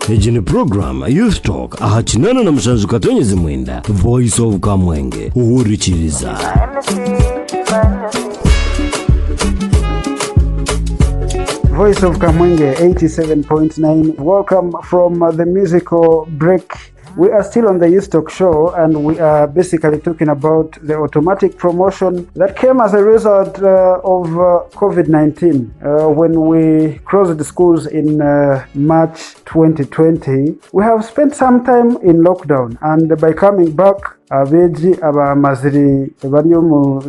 Ejini program Youth Talk ahachinana na mshanzu katonyezi mwenda Voice of Kamwenge uhurichiriza. Voice of Kamwenge 87.9. Welcome from the musical break. We are still on the Youth Talk show, and we are basically talking about the automatic promotion that came as a result of COVID-19. When we closed the schools in March 2020, we have spent some time in lockdown, and by coming back, abeji abamaziri bari mu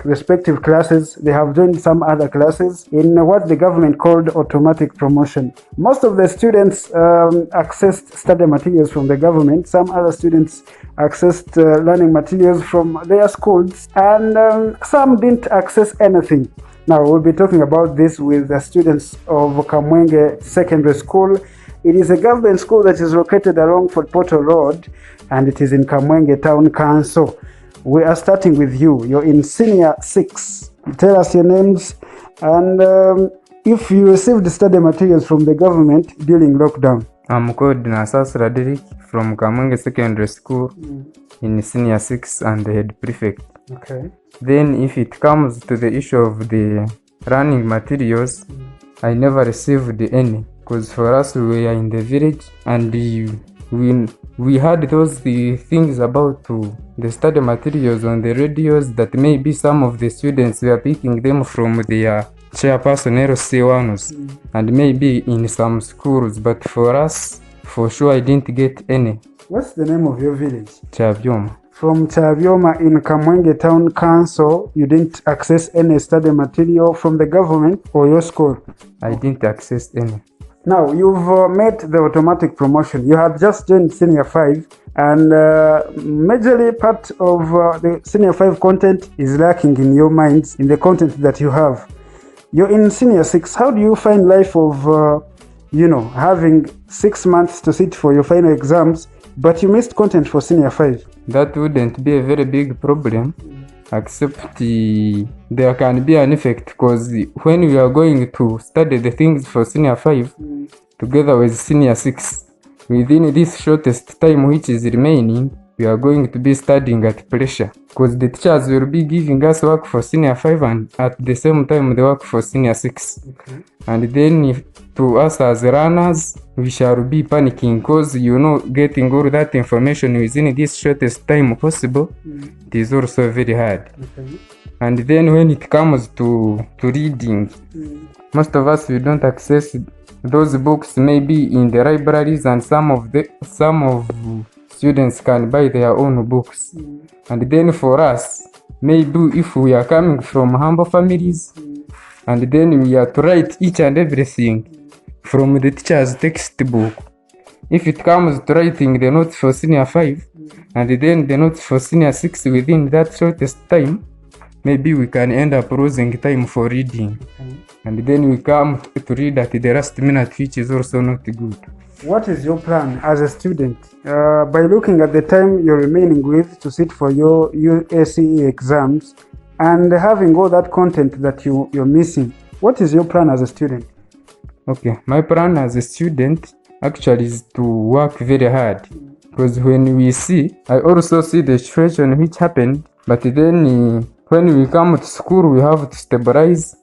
respective classes, they have joined some other classes in what the government called automatic promotion. Most of the students accessed study materials from the government. Some other students accessed learning materials from their schools, and some didn't access anything. Now we'll be talking about this with the students of Kamwenge Secondary School. It is a government school that is located along Fort Portal Road, and it is in Kamwenge Town Council. We are starting with you. You're in Senior 6. Tell us your names and if you received study materials from the government during lockdown. I'm called Nasas Radrik from Kamwenge Secondary School in Senior 6 and the head prefect. Okay. Then if it comes to the issue of the running materials, I never received any, because for us we are in the village and we had those things about the study materials on the radios that maybe some of the students were picking them from their chairperson LC1s and maybe in some schools, but for us, for sure I didn't get any. What's the name of your village? Chavyoma. From Chavyoma in Kamwenge Town Council, you didn't access any study material from the government or your school? I didn't access any. Now, you've met the automatic promotion. You have just joined Senior 5, and majorly part of the Senior 5 content is lacking in your minds, in the content that you have. You're in Senior 6. How do you find life of, having 6 months to sit for your final exams, but you missed content for Senior 5? That wouldn't be a very big problem, except there can be an effect, because when we are going to study the things for Senior 5 together with Senior 6, within this shortest time which is remaining, we are going to be studying at pressure, because the teachers will be giving us work for Senior 5 and at the same time the work for Senior 6. Okay. And then to us as runners, we shall be panicking, because getting all that information within this shortest time possible, it is also very hard. Okay. And then when it comes to reading, most of us, we don't access those books maybe in the libraries, and some of students can buy their own books. And then for us, maybe if we are coming from humble families, and then we are to write each and everything from the teacher's textbook. If it comes to writing the notes for Senior 5, and then the notes for Senior 6 within that shortest time, maybe we can end up losing time for reading. And then we come to read at the last minute, which is also not good. What is your plan as a student? By looking at the time you're remaining with to sit for your UACE exams and having all that content that you're missing, what is your plan as a student? Okay, my plan as a student actually is to work very hard, because I also see the situation which happened, but then when we come to school we have to stabilize,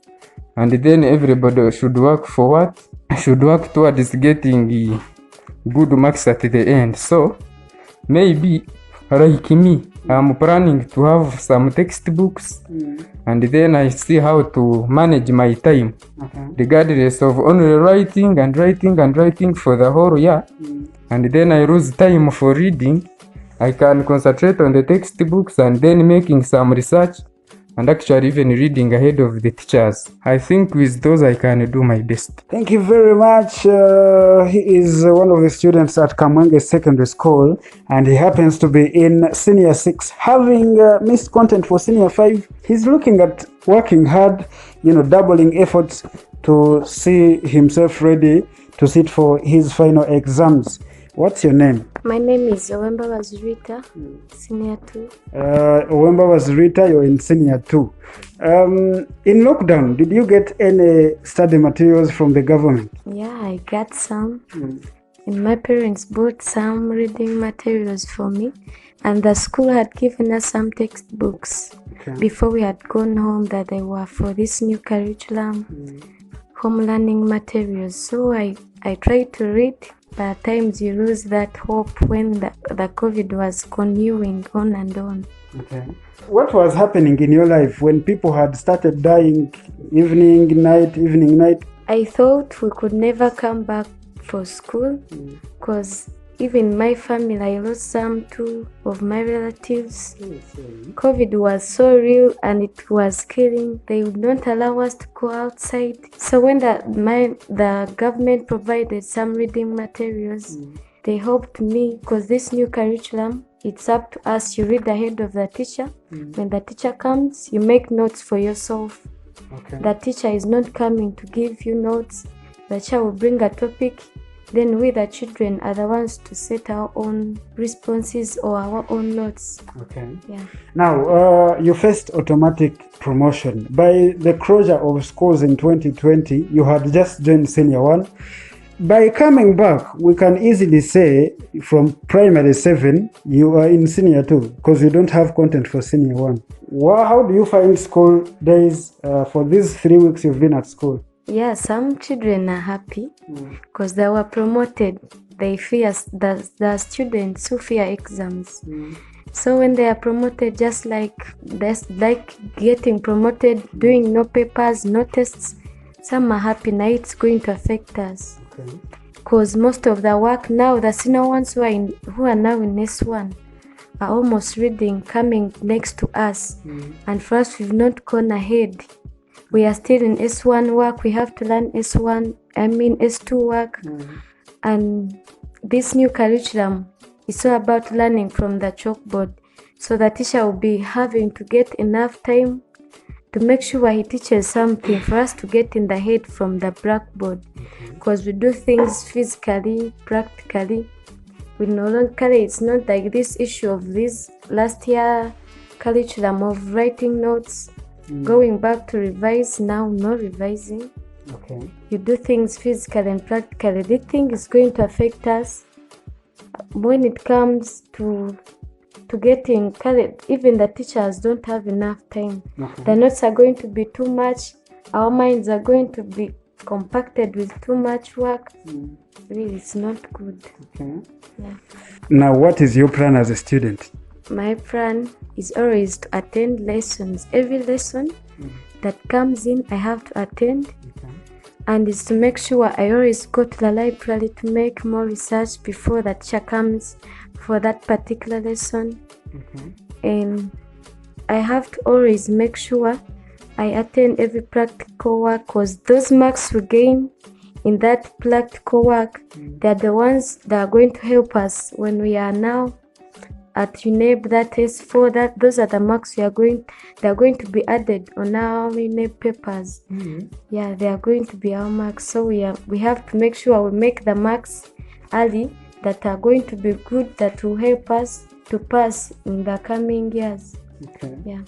and then everybody should work for what? Should work towards getting good marks at the end. So maybe like me, I'm planning to have some textbooks, and then I see how to manage my time, regardless of only writing for the whole year, and then I lose time for reading. I can concentrate on the textbooks and then making some research, and actually even reading ahead of the teachers. I think with those I can do my best. Thank you very much. He is one of the students at Kamwenge Secondary School, and he happens to be in Senior 6. Having missed content for Senior 5, he's looking at working hard, doubling efforts to see himself ready to sit for his final exams. What's your name? My name is Owemba Wazirita, Senior 2. Owemba Wazirita, you're in Senior 2. In lockdown, did you get any study materials from the government? Yeah, I got some. and my parents bought some reading materials for me, and the school had given us some textbooks before we had gone home that they were for this new curriculum, home learning materials. So I tried to read, but at times you lose that hope when the COVID was continuing on and on. Okay. What was happening in your life when people had started dying evening, night? I thought we could never come back for school because even my family, I lost two of my relatives. COVID was so real and it was killing. They would not allow us to go outside. So when the government provided some reading materials, they helped me because this new curriculum, it's up to us. You read ahead of the teacher. When the teacher comes, you make notes for yourself. Okay. The teacher is not coming to give you notes. The teacher will bring a topic. Then we, the children, are the ones to set our own responses or our own notes. Okay. Yeah. Now, you faced automatic promotion. By the closure of schools in 2020, you had just joined Senior 1. By coming back, we can easily say from primary 7, you are in Senior 2 because you don't have content for Senior 1. How do you find school days for these 3 weeks you've been at school? Yeah, some children are happy because they were promoted. They fear the students who fear exams. So when they are promoted, just like getting promoted, doing no papers, no tests, some are happy. Now it's going to affect us because most of the work now, the senior ones who are now in S1 are almost reading, coming next to us, and for us, we've not gone ahead. We are still in S1 work. We have to learn S2 work. And this new curriculum is all about learning from the chalkboard. So the teacher will be having to get enough time to make sure he teaches something for us to get in the head from the blackboard. Because we do things physically, practically. We no longer, it's not like this issue of this last year curriculum of writing notes. Going back to revise now, no revising. Okay. You do things physically and practically. This thing is going to affect us when it comes to getting carried. Even the teachers don't have enough time. The notes are going to be too much. Our minds are going to be compacted with too much work. Really, it's not good. Okay. Yeah. Now, what is your plan as a student? My plan is always to attend lessons. Every lesson that comes in, I have to attend. And it's to make sure I always go to the library to make more research before the teacher comes for that particular lesson. And I have to always make sure I attend every practical work because those marks we gain in that practical work, they're the ones that are going to help us when we are now at UNEB, that is for that. Those are the marks they are going to be added on our UNEB papers. Yeah, they are going to be our marks. So we have to make sure we make the marks early that are going to be good, that will help us to pass in the coming years. Okay. Yeah.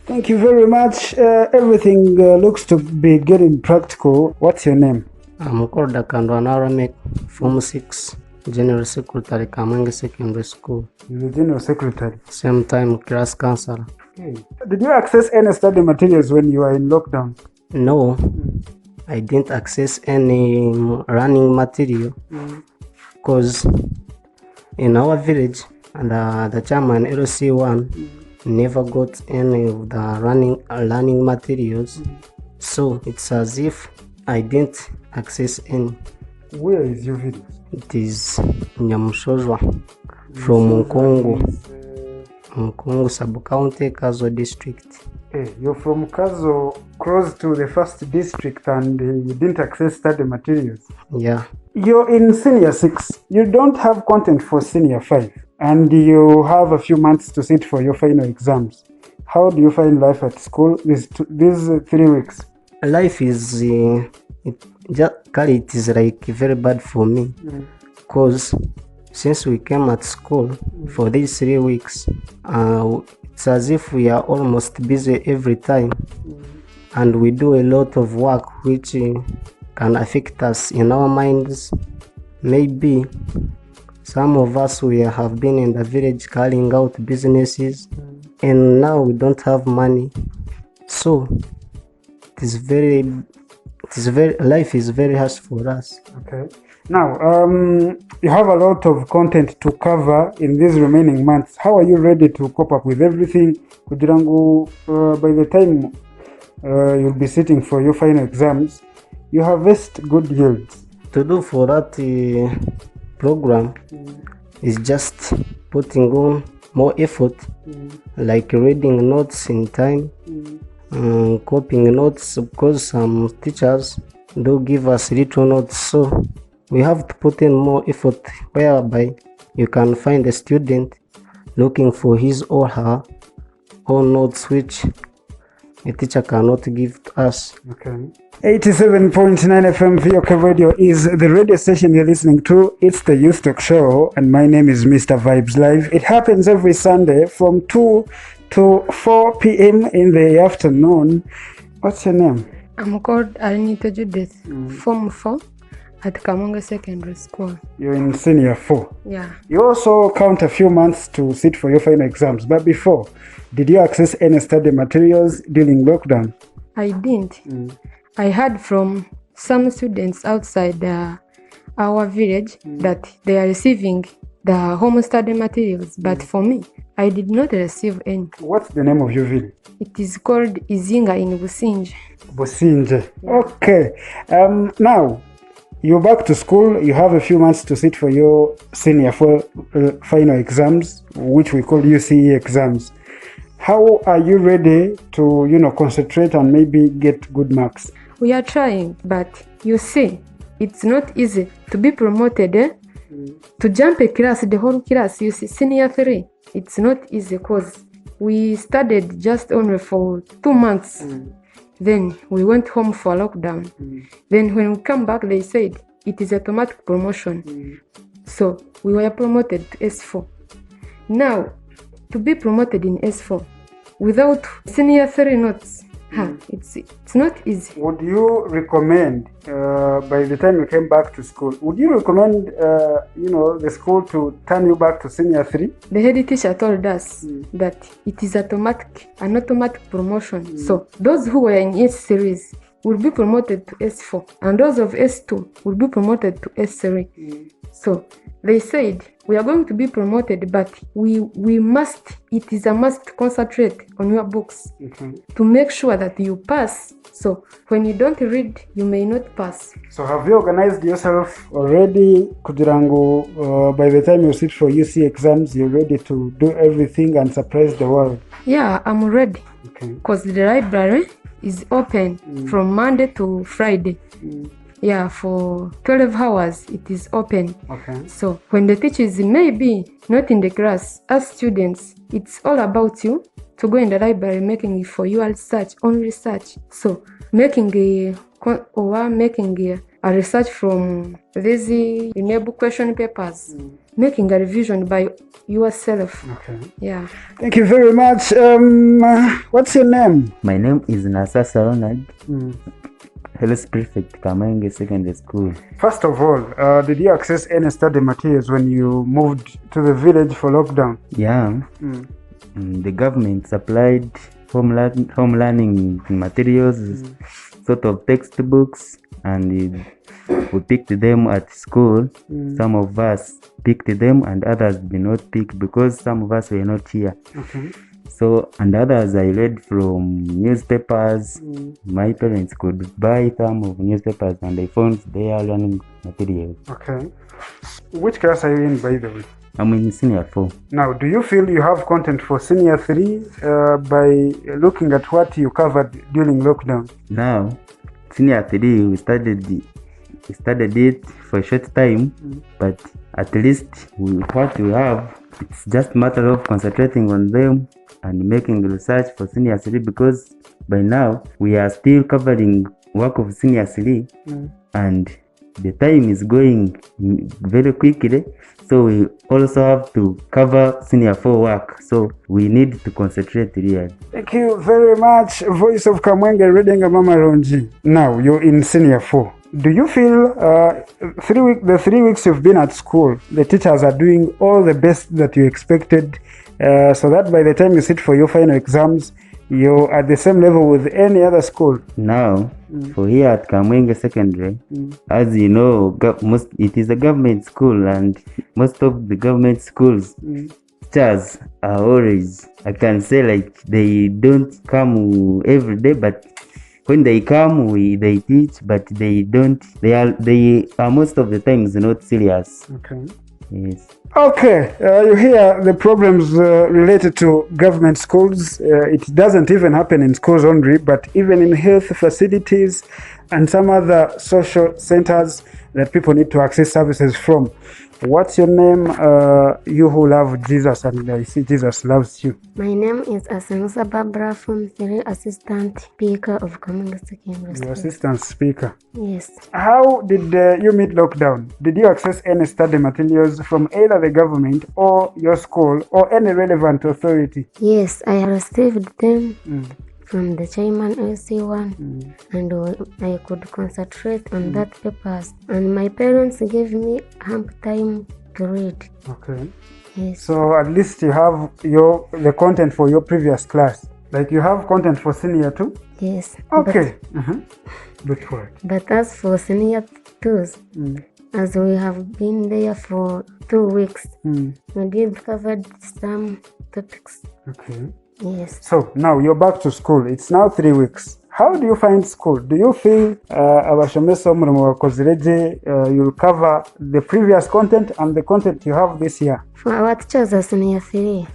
Thank you very much. Everything looks to be getting practical. What's your name? I'm called Kandwana Ramek, Form 6. General Secretary, Kamwenge Secondary School. You're the General Secretary. Same time, class counselor. Okay. Did you access any study materials when you were in lockdown? No, I didn't access any running material because in our village, the chairman LC1 never got any of the learning materials. So it's as if I didn't access any. Where is your village? It is Nyamushozwa from Nkungu sub-county, Kazo district. Hey, you're from Kazo, close to the first district, and you didn't access study materials. Yeah. You're in Senior 6. You don't have content for Senior 5, and you have a few months to sit for your final exams. How do you find life at school these 3 weeks? Life is it is like very bad for me because since we came at school for these 3 weeks, it's as if we are almost busy every time, and we do a lot of work which can affect us in our minds maybe some of us we have been in the village carrying out businesses, and now we don't have money, so life is very harsh for us. Okay. Now, you have a lot of content to cover in these remaining months. How are you ready to cope up with everything? Kujirangu, by the time you'll be sitting for your final exams, you harvest good yields. To do for that program is just putting on more effort, like reading notes in time, copying notes, because some teachers do give us little notes, so we have to put in more effort, whereby you can find a student looking for his or her own notes which a teacher cannot give to us. Okay. 87.9 FM VOK Radio is the radio station you're listening to. It's the Youth Talk Show, and my name is Mr. Vibes Live. It happens every Sunday from 2 to 4 p.m. in the afternoon. What's your name? I'm called Arinita Judith, Form 4 at Kamwenge Secondary School. You're in senior 4. Yeah. You also count a few months to sit for your final exams. But before, did you access any study materials during lockdown? I didn't. I heard from some students outside our village that they are receiving the home study materials, but for me, I did not receive any. What's the name of your village? It is called Izinga in Businje. Businje. Okay. Now, you're back to school. You have a few months to sit for your senior 4 final exams, which we call UCE exams. How are you ready to, concentrate and maybe get good marks? We are trying, but you see, it's not easy to be promoted, to jump a class, the whole class, you see, senior 3. It's not easy because we studied just only for 2 months. Then we went home for lockdown. Then when we come back, they said it is automatic promotion. So we were promoted to S4. Now, to be promoted in S4 without senior 3 notes, it's not easy. Would you recommend, by the time you came back to school, would you recommend, the school to turn you back to senior 3? The head teacher told us that it is an automatic promotion. So those who were in S series will be promoted to S4, and those of S2 will be promoted to S3. So they said, we are going to be promoted, but it is a must to concentrate on your books to make sure that you pass. So when you don't read, you may not pass. So have you organized yourself already, Kujirangu? By the time you sit for UC exams, you're ready to do everything and surprise the world? Yeah, I'm ready. Okay. Because the library is open from Monday to Friday. Yeah, for 12 hours it is open. Okay. So when the teachers may be not in the class, as students, it's all about you to go in the library making for your research, own research. So making a research from these enable question papers, making a revision by yourself. Okay. Yeah. Thank you very much. What's your name? My name is Nasasa Ronald, Health Prefect, Kamwenge Secondary School. First of all, did you access any study materials when you moved to the village for lockdown? Yeah. The government supplied home learning materials, sort of textbooks, and we picked them at school. Some of us picked them and others did not pick because some of us were not here. Okay. So, and others I read from newspapers. My parents could buy some of newspapers and I found their learning materials. Okay. Which class are you in, by the way? I'm in senior 4. Now, do you feel you have content for senior 3 by looking at what you covered during lockdown? Now, senior 3, we studied it for a short time, but at least what we have, it's just a matter of concentrating on them and making research for senior 3, because by now we are still covering work of senior 3 and the time is going very quickly, so we also have to cover senior 4 work, so we need to concentrate really. Thank you very much, Voice of Kamwenge reading Mama Ronji. Now you're in senior 4. Do you feel the 3 weeks you've been at school, the teachers are doing all the best that you expected, so that by the time you sit for your final exams, you're at the same level with any other school? Now, for here at Kamwenge Secondary, as you know, it is a government school, and most of the government schools, teachers are always, I can say, like, they don't come every day, but when they come, they teach, but they are most of the times not serious. Okay. Yes. Okay, you hear the problems related to government schools. It doesn't even happen in schools only, but even in health facilities and some other social centers that people need to access services from. What's your name? You who love Jesus, and I see Jesus loves you. My name is Asanusa Barbara from the Assistant Speaker of Kamwenge Secondary School. Your assistant speaker. Yes. How did you meet lockdown? Did you access any study materials from either the government or your school or any relevant authority? Yes, I received them from the chairman LC1, and I could concentrate on that papers. And my parents gave me ample time to read. Okay. Yes. So at least you have the content for your previous class. Like you have content for senior too? Yes. Okay. Good for it. But as for senior twos, as we have been there for 2 weeks, we did cover some topics. Okay. Yes. So now you're back to school. It's now 3 weeks. How do you find school? Do you feel abashomeso murimo wakoze reje you'll cover the previous content and the content you have this year? For our teachers as senior 3,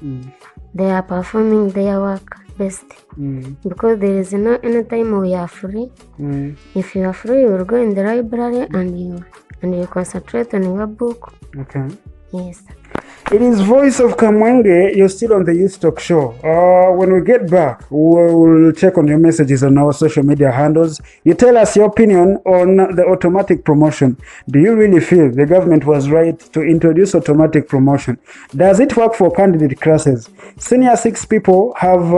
they are performing their work best because there is no any time we are free. If you are free, you will go in the library and you concentrate on your book. Okay. Yes. It is Voice of Kamwenge. You're still on the Youth Talk Show. When we get back, we'll check on your messages on our social media handles. You tell us your opinion on the automatic promotion. Do you really feel the government was right to introduce automatic promotion? Does it work for candidate classes? Senior 6 people have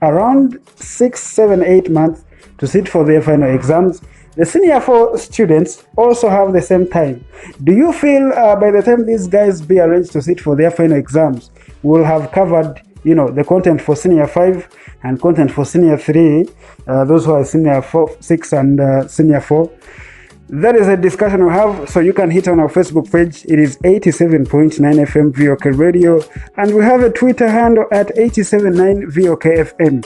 around 6, 7, 8 months to sit for their final exams. The senior 4 students also have the same time. Do you feel by the time these guys be arranged to sit for their final exams, we'll have covered, the content for senior 5 and content for senior 3, those who are senior 6 and senior 4? That is a discussion we have, so you can hit on our Facebook page. It is 87.9 FM VOK Radio, and we have a Twitter handle at 879 VOK FM.